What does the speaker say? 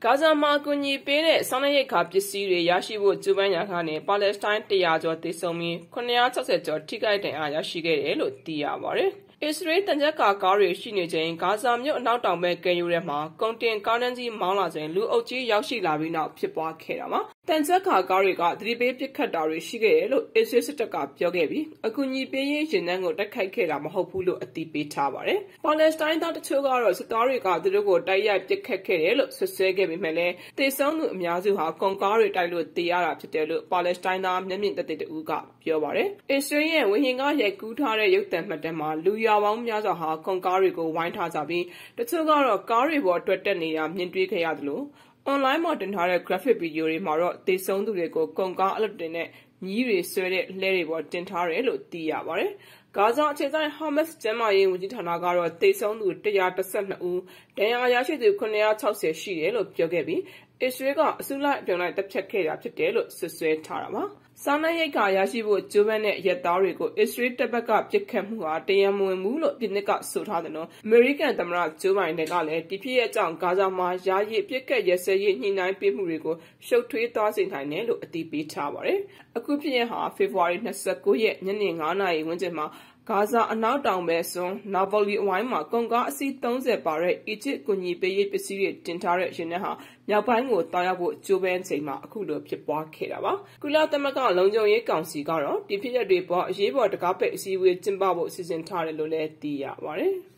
Gazaမှာကူညီပေးတဲ့စားနပ်ရိက္ခာပစ္စည်းတွေရရှိဖို့ကြိုးပမ်းရာကနေပါလက်စတိုင်း100ကျော်သေဆုံးပြီး960ကျော်ထိခိုက်ဒဏ်ရာရရှိခဲ့တယ်လို့သိရပါတယ်။အစ္စရေးတန်ကြပ်ကာကားတွေရှိနေချိန်ဂါဇာမြို့အနောက်တောင်ဘက်ကမ်းရိုးထဲမှာကုန်တင်ကားတန်းကြီးမောင်းလာချိန်လူအုပ်ကြီးရောက်ရှိလာပြီးနောက်ဖြစ်ပွားခဲ့တာပါ။တန်ကြပ်ကာကားတွေကသတိပေးပစ်ခတ်တာတွေရှိခဲ့တယ်လို့အစ္စရေးစစ်တပ်ကပြောခဲ့ပြီးအကူအညီပေးရေးယာဉ်တန်းကိုတိုက်ခိုက်ခဲ့တာမဟုတ်ဘူးလို့အတည်ပြုထားပါတယ်။ပါလက်စတိုင်းသားတချို့ကတော့စစ်သားတွေကသူတို့ကိုတိုက်ရိုက်ပစ်ခတ်ခဲ့တယ်လို့ဆွဆွဲခဲ့ပေမဲ့လည်းသေဆုံးသူအများစုဟာကုန်ကားတွေတိုက်လို့သေရတာဖြစ်တယ်လို့ပါလက်စတိုင်းသားမျက်မြင်သက်သေတဦးကပြောပါတယ်။အစ္စရေးရဲ့ဝေဟင်ကရိုက်ကူးထားတဲ့ရုပ်သံမှတ်တမ်းမှာလူရာပေါင်းများစွာဟာကုန်ကားတွေကိုဝိုင်းထားကြပြီးတချို့ကတော့ကားတွေပေါ်အတွက်တက်နေတာမြင်တွေ့ခဲ့ရသလိုအွန်လိုင်းမှာတင်ထားတဲ့ graphic ဗီဒီယိုတွေမှာတော့သေဆုံးသူတွေကိုကုန်ကားအလွတ်တင်နဲ့မြီးတွေဆွဲတဲ့လှဲတွေပေါ်တင်ထားတယ်လို့သိရပါတယ်။ဂါဇာအခြေစိုက်ဟာမတ်စ်ကျန်းမာရေးဝန်ကြီးဌာနကတော့သေဆုံးသူ112ဦးဒဏ်ရာရရှိသူ960ရှိတယ်လို့ပြောခဲ့ပြီးအစ္စရေးကအစုလိုက်အပြုံလိုက်တပ်ဖြတ်ခဲ့တာဖြစ်တယ်လို့ဆွဆွဲထားတာပါ။စားနပ်ရိက္ခာရရှိဖို့ကြိုးပမ်းတဲ့အရက်သားတွေကိုအစ္စရေးတပ်ဘက်ကပစ်ခတ်မှုဟာတရားမဝင်ဘူးလို့ပြည်nikကဆိုထားတယ်လို့အမေရိကန်သမ္မတဂျိုးဘိုင်ဒန်ကလည်းဒီဖြစ်ရပ်ကြောင့်ဂါဇာမှာယာယီပစ်ခတ်ရက်စဲရေးညှိနှိုင်းပေးမှုတွေကိုရှုပ်ထွေးသွားစေနိုင်တယ်လို့အတည်ပြုထားပါတယ်။အခုဖြစ်ရပ်ဟာဖေဖော်ဝါရီ29ရက်ညနေ9နာရီဝန်းကျင်မှာဂါဇာအနောက်တောင်ဘက်စွန်းနာဗိုလီအဝိုင်းမှာကုန်ကားအစီး30ပါတဲ့အီဂျစ်ကူညီပေးရေးပစ္စည်းတွေတင်ထားတဲ့ယာဉ်ဟာမြောက်ပိုင်းကိုတောက်ရောက်ဖို့ကြိုးပမ်းချိန်မှာအခုလိုဖြစ်ပွားခဲ့တာပါ။ကုလသမဂ္ဂလုံခြုံရေးကောင်စီကတော့ဒီဖြစ်ရပ်တွေပေါ်အရေးပေါ်တကားပိတ်အစည်းအဝေးကျင်းပဖို့စီစဉ်ထားတယ်လို့လည်းသိရပါတယ်။